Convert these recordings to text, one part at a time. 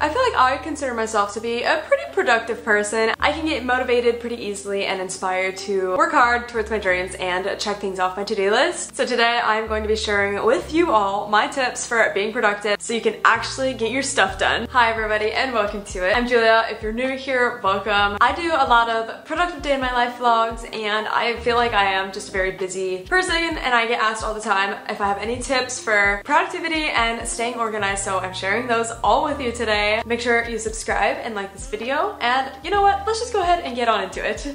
I feel like I consider myself to be a pretty productive person. I can get motivated pretty easily and inspired to work hard towards my dreams and check things off my to-do list. So today I'm going to be sharing with you all my tips for being productive so you can actually get your stuff done. Hi everybody and welcome to it. I'm Julia. If you're new here, welcome. I do a lot of productive day in my life vlogs and I feel like I am just a very busy person and I get asked all the time if I have any tips for productivity and staying organized, so I'm sharing those all with you today. Make sure you subscribe and like this video, and you know what? Let's just go ahead and get on into it.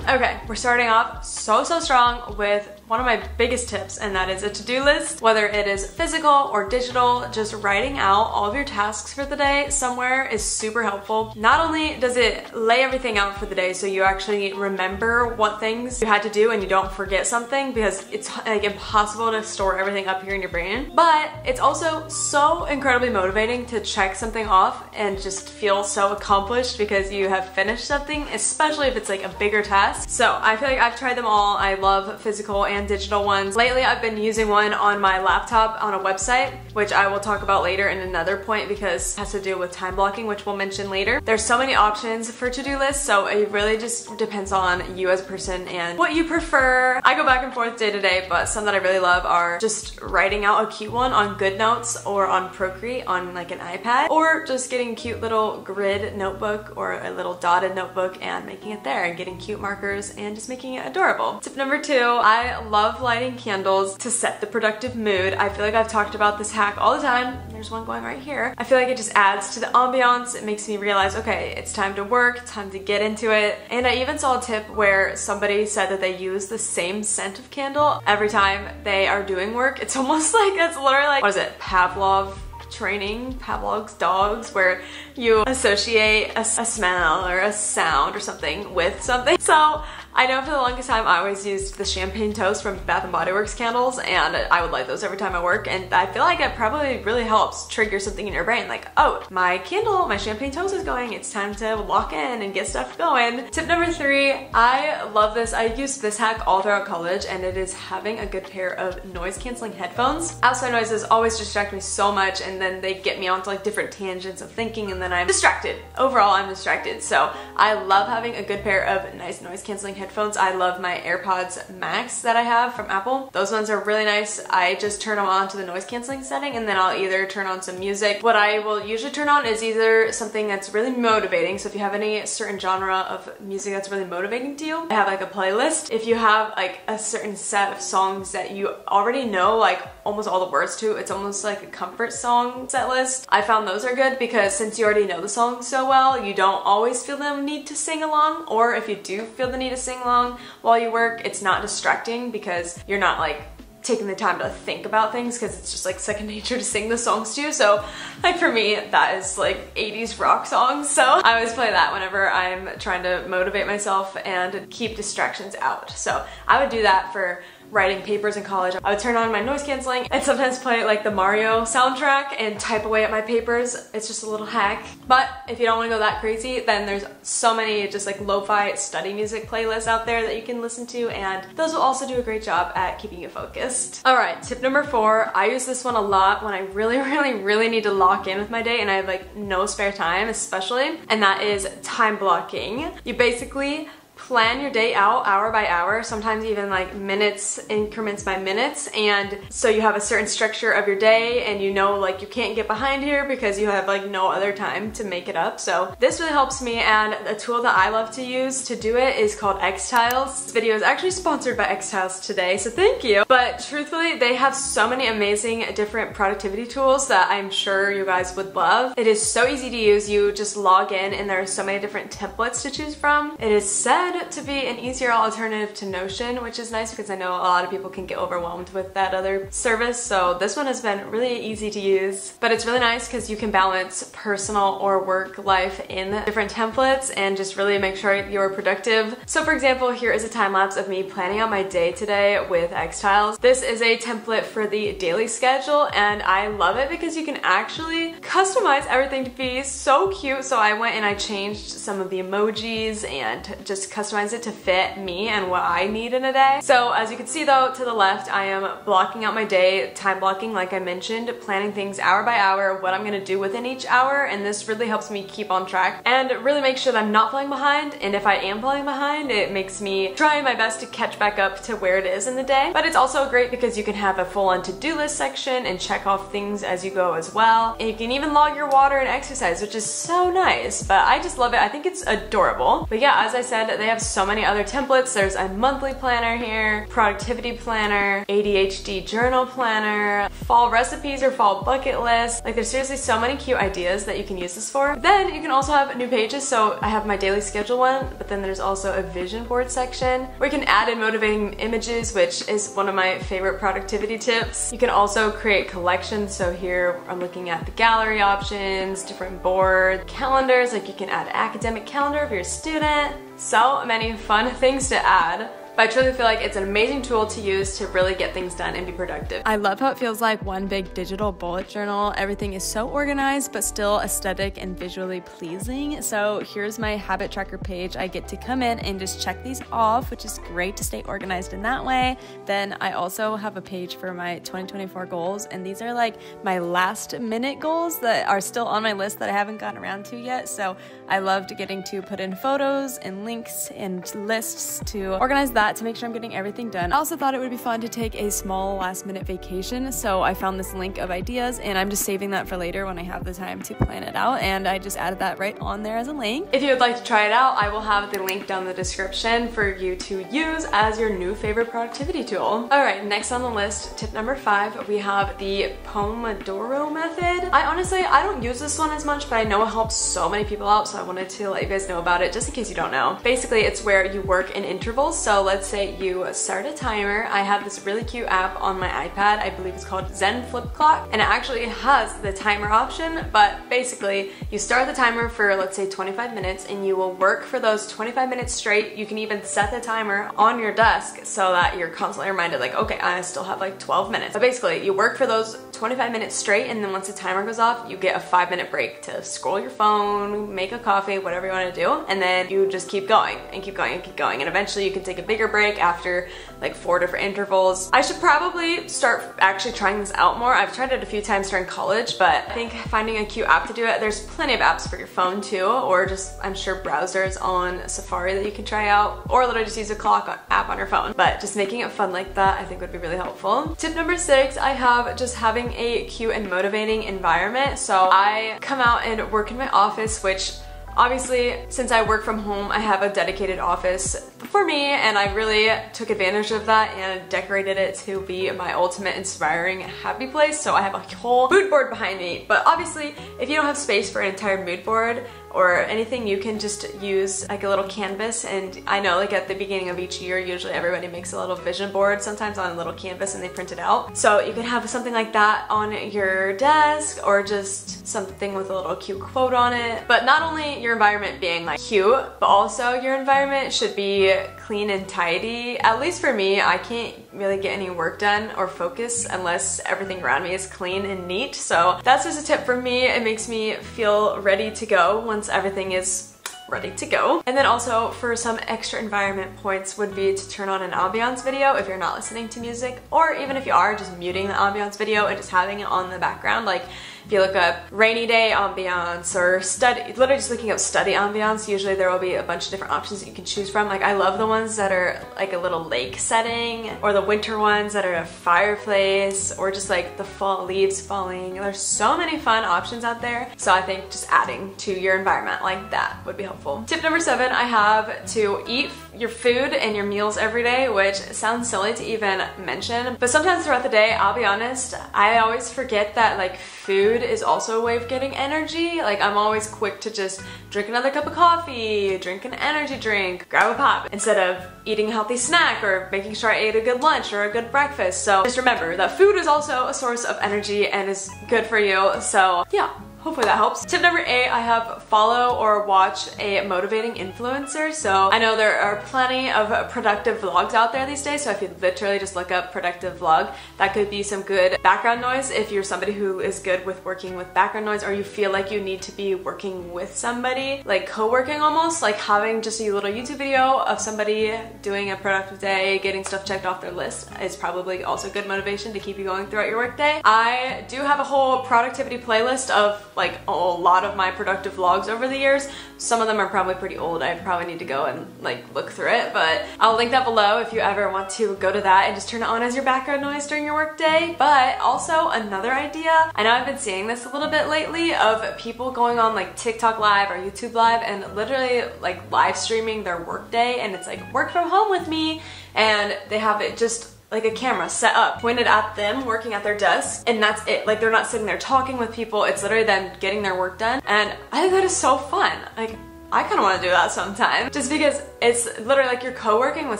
Okay, we're starting off so strong with one of my biggest tips, and that is a to-do list. Whether it is physical or digital, just writing out all of your tasks for the day somewhere is super helpful. Not only does it lay everything out for the day so you actually remember what things you had to do and you don't forget something, because it's like impossible to store everything up here in your brain, but it's also so incredibly motivating to check something off and just feel so accomplished because you have finished something, especially if it's like a bigger task. So I feel like I've tried them all. I love physical and digital ones. Lately I've been using one on my laptop on a website, which I will talk about later in another point because it has to do with time blocking, which we'll mention later. There's so many options for to-do lists, so it really just depends on you as a person and what you prefer. I go back and forth day to day, but some that I really love are just writing out a cute one on GoodNotes or on Procreate on like an iPad, or just getting a cute little grid notebook or a little dotted notebook and making it there and getting cute markers and just making it adorable. Tip number 2, I love lighting candles to set the productive mood. I feel like I've talked about this hack all the time. There's one going right here. I feel like it just adds to the ambiance. It makes me realize, okay, it's time to work, time to get into it. And I even saw a tip where somebody said that they use the same scent of candle every time they are doing work. It's almost like, it's literally like, what is it, Pavlov training, Pavlov's dogs, where you associate a smell or a sound or something with something. So I know for the longest time I always used the champagne toast from Bath & Body Works candles, and I would light those every time I work, and I feel like it probably really helps trigger something in your brain, like, oh, my candle, my champagne toast is going, it's time to lock in and get stuff going. Tip number 3, I love this. I used this hack all throughout college, and it is having a good pair of noise-canceling headphones. Outside noises always distract me so much, and then they get me onto like different tangents of thinking, and then I'm distracted. Overall, I'm distracted. So I love having a good pair of nice noise-canceling headphones. I love my AirPods Max that I have from Apple. Those ones are really nice. I just turn them on to the noise canceling setting, and then I'll either turn on some music. What I will usually turn on is either something that's really motivating. So if you have any certain genre of music that's really motivating to you, I have like a playlist. If you have like a certain set of songs that you already know like almost all the words to, it's almost like a comfort song set list. I found those are good because since you already know the song so well, you don't always feel the need to sing along, or if you do feel the need to sing along while you work, it's not distracting because you're not like taking the time to think about things, because it's just like second nature to sing the songs to you. So like for me, that is like 80s rock songs, so I always play that whenever I'm trying to motivate myself and keep distractions out. So I would do that for writing papers in college. I would turn on my noise canceling and sometimes play like the Mario soundtrack and type away at my papers. It's just a little hack. But if you don't want to go that crazy, then there's so many just like lo-fi study music playlists out there that you can listen to, and those will also do a great job at keeping you focused. Alright, tip number 4. I use this one a lot when I really need to lock in with my day and I have like no spare time especially, and that is time blocking. You basically plan your day out hour by hour, sometimes even like minutes, increments by minutes, and so you have a certain structure of your day and you know like you can't get behind here because you have like no other time to make it up. So this really helps me, and a tool that I love to use to do it is called Xtiles. This video is actually sponsored by Xtiles today, so thank you. But truthfully, they have so many amazing different productivity tools that I'm sure you guys would love. It is so easy to use. You just log in and there are so many different templates to choose from. It is said to be an easier alternative to Notion, which is nice because I know a lot of people can get overwhelmed with that other service. So this one has been really easy to use, but it's really nice because you can balance personal or work life in different templates and just really make sure you're productive. So for example, here is a time lapse of me planning out my day today with Xtiles. This is a template for the daily schedule, and I love it because you can actually customize everything to be so cute. So I went and I changed some of the emojis and just customized customize it to fit me and what I need in a day. So as you can see though, to the left, I am blocking out my day, time blocking like I mentioned, planning things hour by hour, what I'm gonna do within each hour, and this really helps me keep on track and really make sure that I'm not falling behind, and if I am falling behind, it makes me try my best to catch back up to where it is in the day. But it's also great because you can have a full-on to-do list section and check off things as you go as well. And you can even log your water and exercise, which is so nice, but I just love it. I think it's adorable. But yeah, as I said, they have so many other templates. There's a monthly planner here, productivity planner, ADHD journal planner, fall recipes or fall bucket list. Like, there's seriously so many cute ideas that you can use this for. Then you can also have new pages. So I have my daily schedule one, but then there's also a vision board section where you can add in motivating images, which is one of my favorite productivity tips. You can also create collections. So here I'm looking at the gallery options, different board calendars, like you can add academic calendar if you're a student. So many fun things to add. But I truly feel like it's an amazing tool to use to really get things done and be productive. I love how it feels like one big digital bullet journal. Everything is so organized, but still aesthetic and visually pleasing. So here's my habit tracker page. I get to come in and just check these off, which is great to stay organized in that way. Then I also have a page for my 2024 goals, and these are like my last minute goals that are still on my list that I haven't gotten around to yet. So I loved getting to put in photos and links and lists to organize that to make sure I'm getting everything done. I also thought it would be fun to take a small last minute vacation, so I found this link of ideas and I'm just saving that for later when I have the time to plan it out, and I just added that right on there as a link. If you would like to try it out, I will have the link down in the description for you to use as your new favorite productivity tool. Alright, next on the list, tip number 5, we have the Pomodoro Method. I don't use this one as much, but I know it helps so many people out, so I wanted to let you guys know about it just in case you don't know. Basically, it's where you work in intervals. So let's say you start a timer. I have this really cute app on my iPad. I believe it's called Zen Flip Clock, and it actually has the timer option, but basically you start the timer for, let's say, 25 minutes, and you will work for those 25 minutes straight. You can even set the timer on your desk so that you're constantly reminded, like, okay, I still have like 12 minutes. But basically, you work for those 25 minutes straight, and then once the timer goes off, you get a 5-minute break to scroll your phone, make a coffee, whatever you want to do, and then you just keep going and keep going and keep going, and eventually you can take a bigger break after like 4 different intervals. I should probably start actually trying this out more. I've tried it a few times during college, but I think finding a cute app to do it, there's plenty of apps for your phone too, or just, I'm sure, browsers on Safari that you can try out, or literally just use a clock app on your phone. But just making it fun like that, I think, would be really helpful. Tip number 6, I have just having a cute and motivating environment. So I come out and work in my office, which obviously, since I work from home, I have a dedicated office for me, and I really took advantage of that and decorated it to be my ultimate inspiring happy place. So I have a whole mood board behind me. But obviously, if you don't have space for an entire mood board or anything, you can just use like a little canvas. And I know, like, at the beginning of each year, usually everybody makes a little vision board, sometimes on a little canvas, and they print it out. So you can have something like that on your desk, or just something with a little cute quote on it. But not only your environment being like cute, but also your environment should be clean and tidy. At least for me, I can't really get any work done or focus unless everything around me is clean and neat. So that's just a tip for me. It makes me feel ready to go once everything is ready to go. And then also, for some extra environment points, would be to turn on an ambiance video if you're not listening to music, or even if you are, just muting the ambiance video and just having it on the background. Like, if you look up rainy day ambiance or study, literally just looking up study ambiance, usually there will be a bunch of different options that you can choose from. Like, I love the ones that are like a little lake setting, or the winter ones that are a fireplace, or just like the fall leaves falling. There's so many fun options out there. So I think just adding to your environment like that would be helpful. Tip number 7, I have to eat your food and your meals every day, which sounds silly to even mention, but sometimes throughout the day, I'll be honest, I always forget that like food is also a way of getting energy. Like, I'm always quick to just drink another cup of coffee, drink an energy drink, grab a pop, instead of eating a healthy snack or making sure I ate a good lunch or a good breakfast. So just remember that food is also a source of energy and is good for you. So yeah, hopefully that helps. Tip number 8, I have follow or watch a motivating influencer. So I know there are plenty of productive vlogs out there these days, so if you literally just look up productive vlog, that could be some good background noise if you're somebody who is good with working with background noise, or you feel like you need to be working with somebody, like co-working almost, like having just a little YouTube video of somebody doing a productive day, getting stuff checked off their list is probably also good motivation to keep you going throughout your workday. I do have a whole productivity playlist of like a lot of my productive vlogs over the years. Some of them are probably pretty old. I probably need to go and like look through it, but I'll link that below if you ever want to go to that and just turn it on as your background noise during your workday. But also another idea, I know I've been seeing this a little bit lately, of people going on like TikTok live or YouTube live and literally like live streaming their workday, and it's like work from home with me, and they have it just like a camera set up, pointed at them working at their desk, and that's it. Like they're not sitting there talking with people, it's literally them getting their work done, and I think that is so fun. Like I kind of want to do that sometime, just because it's literally like you're co-working with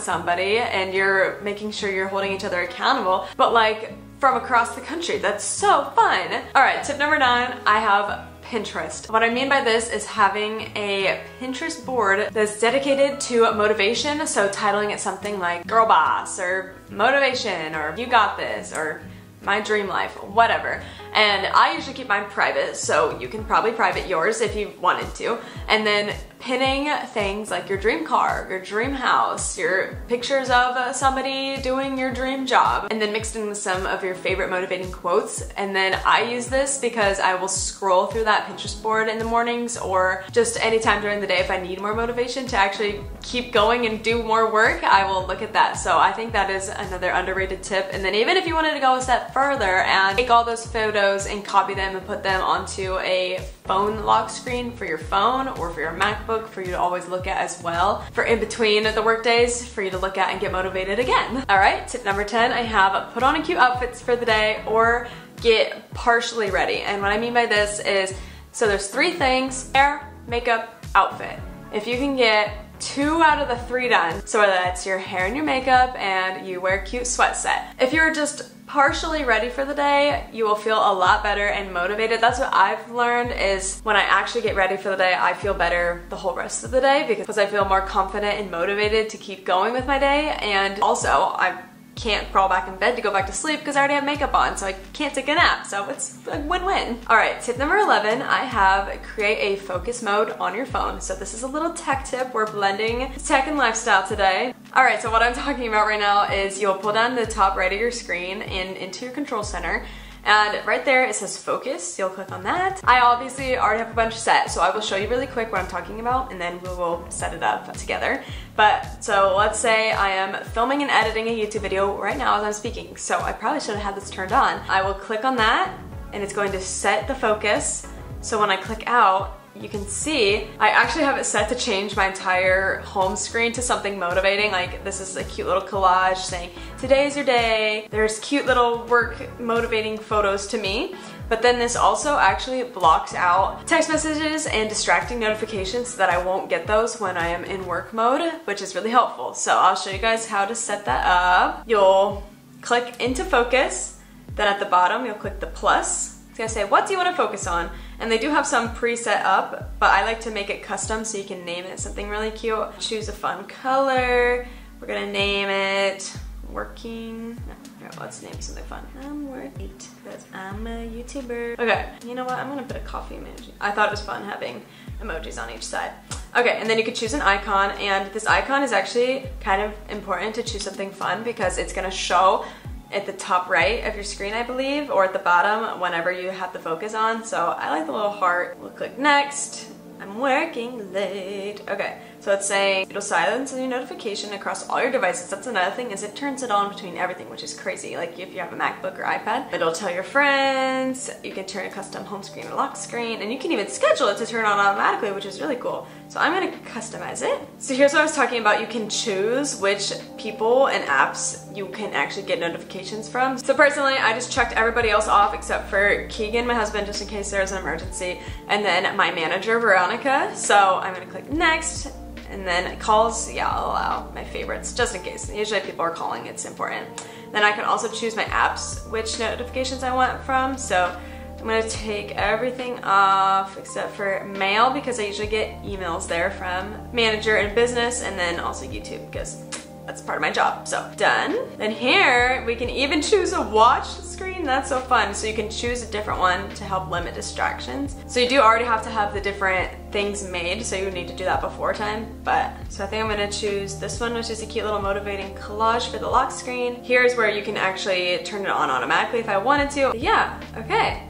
somebody and you're making sure you're holding each other accountable, but like from across the country. That's so fun. All right, tip number 9, I have Pinterest. What I mean by this is having a Pinterest board that's dedicated to motivation, so titling it something like Girl Boss or Motivation or You Got This or My Dream Life, whatever. And I usually keep mine private, so you can probably private yours if you wanted to. And then pinning things like your dream car, your dream house, your pictures of somebody doing your dream job, and then mixed in with some of your favorite motivating quotes. And then I use this because I will scroll through that Pinterest board in the mornings, or just anytime during the day if I need more motivation to actually keep going and do more work, I will look at that. So I think that is another underrated tip. And then even if you wanted to go a step further and take all those photos and copy them and put them onto a phone lock screen for your phone or for your MacBook for you to always look at as well, for in between the work days for you to look at and get motivated again. All right, tip number 10, I have put on a cute outfits for the day or get partially ready. And what I mean by this is, so there's 3 things: hair, makeup, outfit. If you can get 2 out of the 3 done, so whether that's your hair and your makeup and you wear a cute sweat set, if you're just partially ready for the day, you will feel a lot better and motivated. That's what I've learned, is when I actually get ready for the day, I feel better the whole rest of the day because I feel more confident and motivated to keep going with my day. And also, I can't crawl back in bed to go back to sleep because I already have makeup on, so I can't take a nap, so it's a win-win. All right, tip number 11, I have create a focus mode on your phone. So this is a little tech tip. We're blending tech and lifestyle today. All right, so what I'm talking about right now is you'll pull down the top right of your screen and into your control center, and right there it says focus. You'll click on that. I obviously already have a bunch set, so I will show you really quick what I'm talking about and then we will set it up together. But so let's say I am filming and editing a YouTube video right now as I'm speaking, so I probably should have had this turned on. I will click on that and it's going to set the focus. So when I click out, you can see I actually have it set to change my entire home screen to something motivating. Like this is a cute little collage saying today is your day. There's cute little work motivating photos to me. But then this also actually blocks out text messages and distracting notifications so that I won't get those when I am in work mode, which is really helpful. So I'll show you guys how to set that up. You'll click into focus, then at the bottom you'll click the plus. It's gonna say, what do you want to focus on? And they do have some preset up, but I like to make it custom so you can name it something really cute. Choose a fun color. We're gonna name it working. No, let's name something fun. I'm working because I'm a YouTuber. Okay, you know what? I'm gonna put a coffee emoji. I thought it was fun having emojis on each side. Okay, and then you could choose an icon, and this icon is actually kind of important to choose something fun because it's gonna show at the top right of your screen, I believe, or at the bottom whenever you have the focus on. So I like the little heart. We'll click next. I'm working late. Okay, so it's saying it'll silence your notification across all your devices. That's another thing, is it turns it on between everything, which is crazy. Like if you have a MacBook or iPad, it'll tell your friends. You can turn a custom home screen or lock screen, and you can even schedule it to turn on automatically, which is really cool. So I'm gonna customize it. So here's what I was talking about. You can choose which people and apps you can actually get notifications from. So personally, I just checked everybody else off except for Keegan, my husband, just in case there's an emergency, and then my manager, Veronica. So I'm gonna click next, and then calls, yeah, I'll allow my favorites, just in case. Usually people are calling, it's important. Then I can also choose my apps, which notifications I want from. So I'm gonna take everything off except for mail because I usually get emails there from manager and business, and then also YouTube because that's part of my job. So done. Then here we can even choose a watch screen. That's so fun. So you can choose a different one to help limit distractions. So you do already have to have the different things made, so you need to do that before time. But so I think I'm gonna choose this one, which is a cute little motivating collage for the lock screen. Here's where you can actually turn it on automatically if I wanted to. But yeah, okay.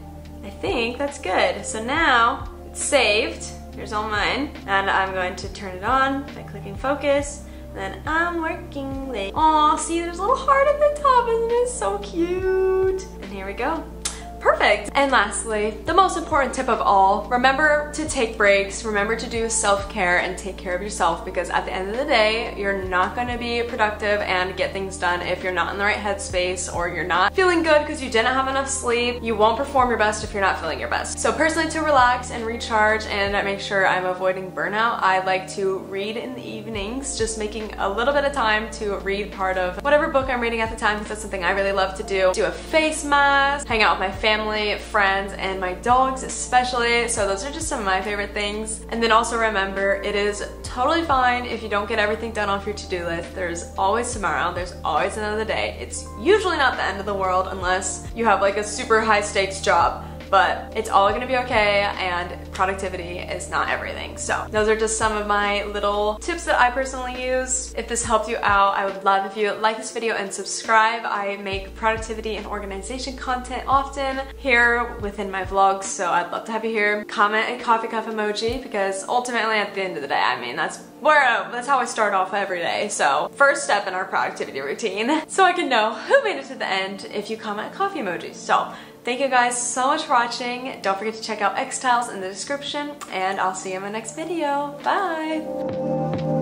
I think that's good. So now it's saved. Here's all mine. And I'm going to turn it on by clicking focus. Then I'm working late. Aw, see, there's a little heart at the top, isn't it so cute? And here we go. Perfect. And lastly, the most important tip of all, remember to take breaks, remember to do self-care and take care of yourself, because at the end of the day, you're not gonna be productive and get things done if you're not in the right headspace or you're not feeling good because you didn't have enough sleep. You won't perform your best if you're not feeling your best. So personally, to relax and recharge and make sure I'm avoiding burnout, I like to read in the evenings, just making a little bit of time to read part of whatever book I'm reading at the time, because that's something I really love to do. Do a face mask, hang out with my family, friends, and my dogs especially. So those are just some of my favorite things. And then also remember, it is totally fine if you don't get everything done off your to-do list. There's always tomorrow, there's always another day. It's usually not the end of the world unless you have like a super high stakes job. But it's all gonna be okay, and productivity is not everything. So those are just some of my little tips that I personally use. If this helped you out, I would love if you like this video and subscribe. I make productivity and organization content often here within my vlogs, so I'd love to have you here. Comment a coffee cup emoji, because ultimately at the end of the day, I mean, that's how I start off every day. So first step in our productivity routine, so I can know who made it to the end if you comment a coffee emoji. So thank you guys so much for watching. Don't forget to check out X Tiles in the description, and I'll see you in my next video. Bye!